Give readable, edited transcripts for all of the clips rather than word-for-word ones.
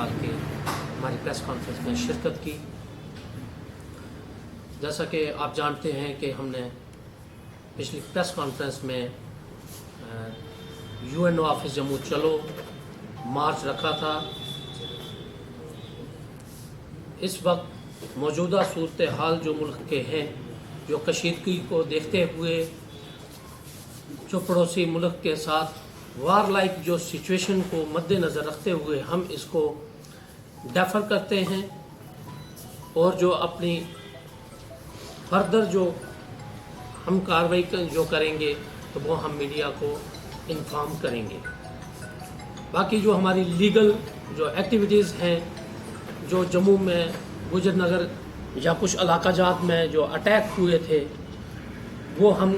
साहब की हमारी प्रेस कॉन्फ्रेंस में शिरकत की। जैसा कि आप जानते हैं कि हमने पिछली प्रेस कॉन्फ्रेंस में यूएनओ ऑफिस जम्मू चलो मार्च रखा था। इस वक्त मौजूदा सूरत हाल जो मुल्क के हैं, जो कशीदगी को देखते हुए जो पड़ोसी मुल्क के साथ वार लाइक जो सिचुएशन को मद्देनज़र रखते हुए हम इसको डेफर करते हैं और जो अपनी फर्दर जो हम कार्रवाई जो करेंगे तो वो हम मीडिया को इन्फॉर्म करेंगे। बाकी जो हमारी लीगल जो एक्टिविटीज़ हैं, जो जम्मू में गुजर नगर या कुछ इलाका जात में जो अटैक हुए थे वो हम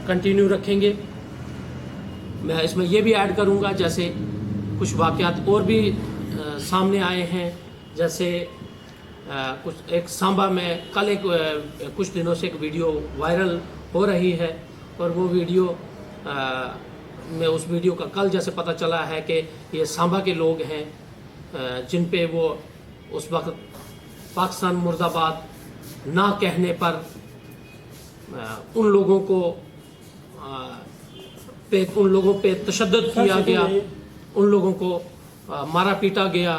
कंटिन्यू रखेंगे। मैं इसमें ये भी ऐड करूंगा, जैसे कुछ वाक़यात और भी सामने आए हैं, जैसे कुछ एक सांबा में कल कुछ दिनों से एक वीडियो वायरल हो रही है और वो वीडियो में उस वीडियो का कल जैसे पता चला है कि ये सांबा के लोग हैं जिन पे वो उस वक्त पाकिस्तान मुर्दाबाद ना कहने पर उन लोगों पे तशद्दुद किया गया, उन लोगों को मारा पीटा गया।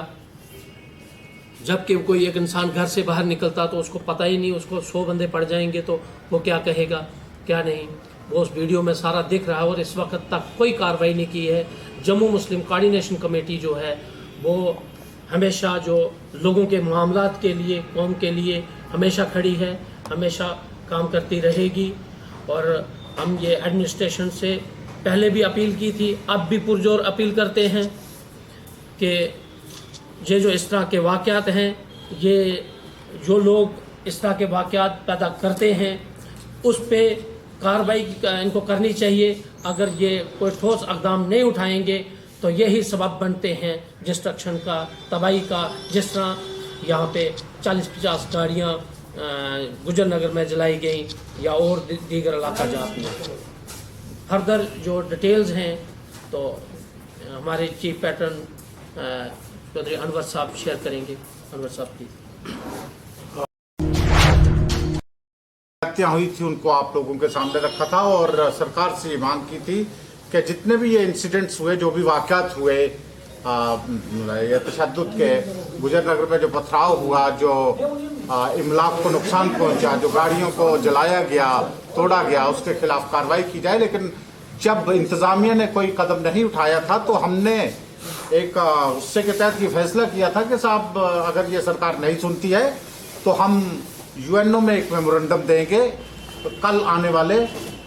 जबकि कोई एक इंसान घर से बाहर निकलता तो उसको पता ही नहीं, उसको 100 बंदे पड़ जाएंगे तो वो क्या कहेगा क्या नहीं, वो उस वीडियो में सारा दिख रहा है। और इस वक्त तक कोई कार्रवाई नहीं की है। जम्मू मुस्लिम कोऑर्डिनेशन कमेटी जो है वो हमेशा जो लोगों के मामलात के लिए, कौम के लिए हमेशा खड़ी है, हमेशा काम करती रहेगी। और हम ये एडमिनिस्ट्रेशन से पहले भी अपील की थी, अब भी पुरजोर अपील करते हैं कि ये जो इस तरह के वाक़यात हैं, ये जो लोग इस तरह के वाक़यात पैदा करते हैं उस पे कार्रवाई इनको करनी चाहिए। अगर ये कोई ठोस इक़दाम नहीं उठाएंगे तो यही सबब बनते हैं डिस्ट्रक्शन का, तबाही का। जिस तरह यहाँ पे 40-50 गाड़ियाँ गुजर नगर में जलाई गई या और दीगर इलाका जात में। फर्दर जो डिटेल्स हैं तो हमारे चीफ पैटर्न चौधरी अनवर साहब शेयर करेंगे। अनवर साहब प्लीज। हत्या हुई थी उनको आप लोगों के सामने रखा था और सरकार से ये मांग की थी कि जितने भी ये इंसिडेंट्स हुए, जो भी वाक़यात हुए ये तशद्दुद के, गुजर नगर में जो पथराव हुआ, जो इमलाक को नुकसान पहुंचा, जो गाड़ियों को जलाया गया, तोड़ा गया, उसके खिलाफ कार्रवाई की जाए। लेकिन जब इंतजामिया ने कोई कदम नहीं उठाया था तो हमने एक गुस्से के तहत ये फैसला किया था कि साहब अगर ये सरकार नहीं सुनती है तो हम यूएनओ में एक मेमोरेंडम देंगे तो कल आने वाले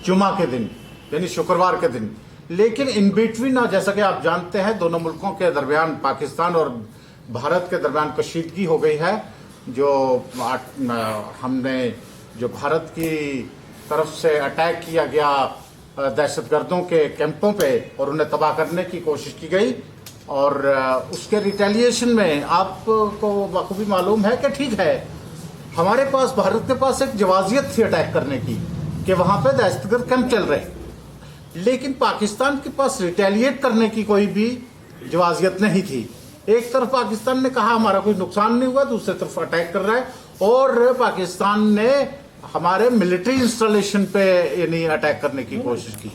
जुमा के दिन, यानी शुक्रवार के दिन। लेकिन इन बिटवीन, जैसा कि आप जानते हैं, दोनों मुल्कों के दरमियान, पाकिस्तान और भारत के दरमियान कशीदगी हो गई है। जो हमने जो भारत की तरफ से अटैक किया गया दहशतगर्दों के कैंपों पे और उन्हें तबाह करने की कोशिश की गई, और उसके रिटेलिएशन में आपको बखूबी मालूम है कि ठीक है, हमारे पास, भारत के पास एक जवाजियत थी अटैक करने की कि वहां पे दहशतगर्द कैंप चल रहे, लेकिन पाकिस्तान के पास रिटेलिएट करने की कोई भी जवाजियत नहीं थी। एक तरफ पाकिस्तान ने कहा हमारा कोई नुकसान नहीं हुआ, दूसरी तरफ अटैक कर रहा है, और पाकिस्तान ने हमारे मिलिट्री इंस्टॉलेशन पे यानी अटैक करने की कोशिश की।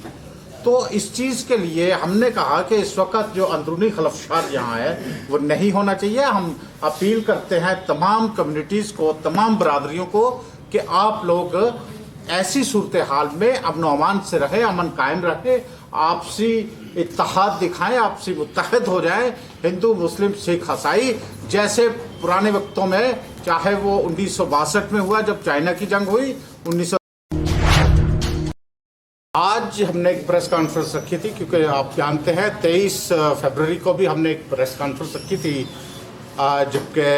तो इस चीज के लिए हमने कहा कि इस वक्त जो अंदरूनी खलफशात यहाँ है वो नहीं होना चाहिए। हम अपील करते हैं तमाम कम्युनिटीज को, तमाम बरादरियों को कि आप लोग ऐसी सूरत हाल में अमन अमान से रहे, अमन कायम रहे, आपसी इत्तेहाद दिखाएं, आपसी मुत्तहद हो जाएं, हिंदू मुस्लिम सिख ईसाई, जैसे पुराने वक्तों में, चाहे वो 1962 में हुआ जब चाइना की जंग हुई, 1900। आज हमने एक प्रेस कॉन्फ्रेंस रखी थी क्योंकि आप जानते हैं 23 फरवरी को भी हमने एक प्रेस कॉन्फ्रेंस रखी थी, जबकि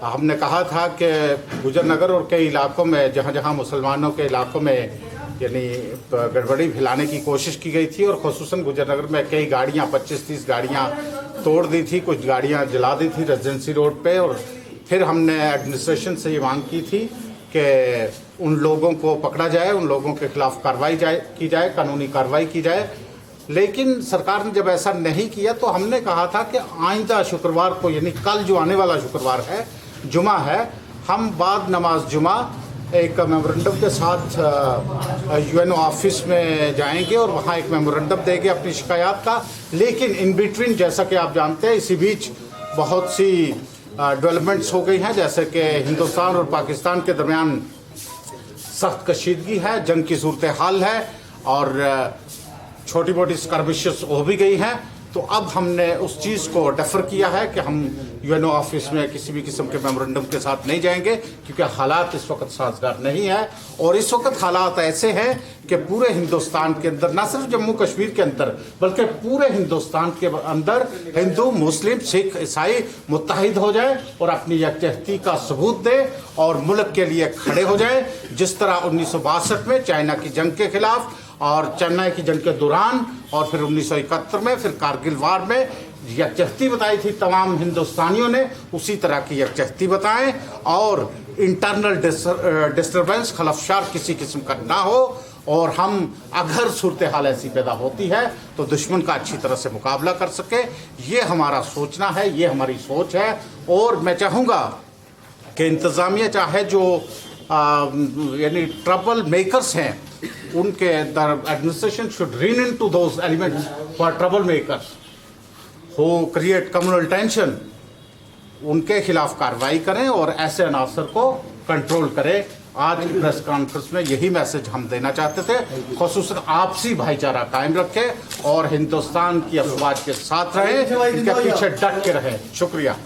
हमने कहा था कि गुजर नगर और कई इलाकों में जहाँ जहाँ मुसलमानों के इलाकों में यानी गड़बड़ी फैलाने की कोशिश की गई थी, और खुसूसन गुजर नगर में कई गाड़ियाँ, 25-30 गाड़ियाँ तोड़ दी थी, कुछ गाड़ियाँ जला दी थी रेजिडेंसी रोड पे। और फिर हमने एडमिनिस्ट्रेशन से ये मांग की थी कि उन लोगों को पकड़ा जाए, उन लोगों के खिलाफ कार्रवाई की जाए, कानूनी कार्रवाई की जाए। लेकिन सरकार ने जब ऐसा नहीं किया तो हमने कहा था कि आइंदा शुक्रवार को, यानी कल जो आने वाला शुक्रवार है, जुमा है, हम बाद नमाज जुमा एक मेमोरेंडम के साथ यूएनओ ऑफिस में जाएंगे और वहाँ एक मेमोरेंडम देंगे अपनी शिकायत का। लेकिन इन बिटवीन, जैसा कि आप जानते हैं, इसी बीच बहुत सी डेवलपमेंट्स हो गई हैं, जैसे कि हिंदुस्तान और पाकिस्तान के दरमियान सख्त कशीदगी है, जंग की सूरत हाल है और छोटी मोटी स्कर्मिशेस हो भी गई हैं। तो अब हमने उस चीज़ को डेफर किया है कि हम यूएनओ ऑफिस में किसी भी किस्म के मेमोरेंडम के साथ नहीं जाएंगे, क्योंकि हालात इस वक्त साजगार नहीं है। और इस वक्त हालात ऐसे हैं कि पूरे हिंदुस्तान के अंदर, न सिर्फ जम्मू कश्मीर के अंदर, बल्कि पूरे हिंदुस्तान के अंदर हिंदू, मुस्लिम, सिख, ईसाई मुत्तहिद हो जाए और अपनी यकजहती का सबूत दे और मुल्क के लिए खड़े हो जाए, जिस तरह 1962 में चाइना की जंग के खिलाफ और चेन्नई की जंग के दौरान और फिर 1971 में, फिर कारगिल वार में यकजहती बताई थी तमाम हिंदुस्तानियों ने, उसी तरह की यकजहती बताएं और इंटरनल डिस्टर्बेंस, खलफशार किसी किस्म का ना हो। और हम अगर सूरत हाल ऐसी पैदा होती है तो दुश्मन का अच्छी तरह से मुकाबला कर सके, ये हमारा सोचना है, ये हमारी सोच है। और मैं चाहूँगा कि इंतज़ामिया चाहे जो यानी ट्रबल मेकर्स हैं, उनके administration should rein in to those elements for troublemakers who create communal tension, उनके खिलाफ कार्रवाई करें और ऐसे अनासर को कंट्रोल करें। आज की प्रेस कॉन्फ्रेंस में यही मैसेज हम देना चाहते थे, खुसूसन आपसी भाईचारा कायम रखें और हिंदुस्तान की अफवाज के साथ रहें, इनके पीछे डट के रहें। शुक्रिया।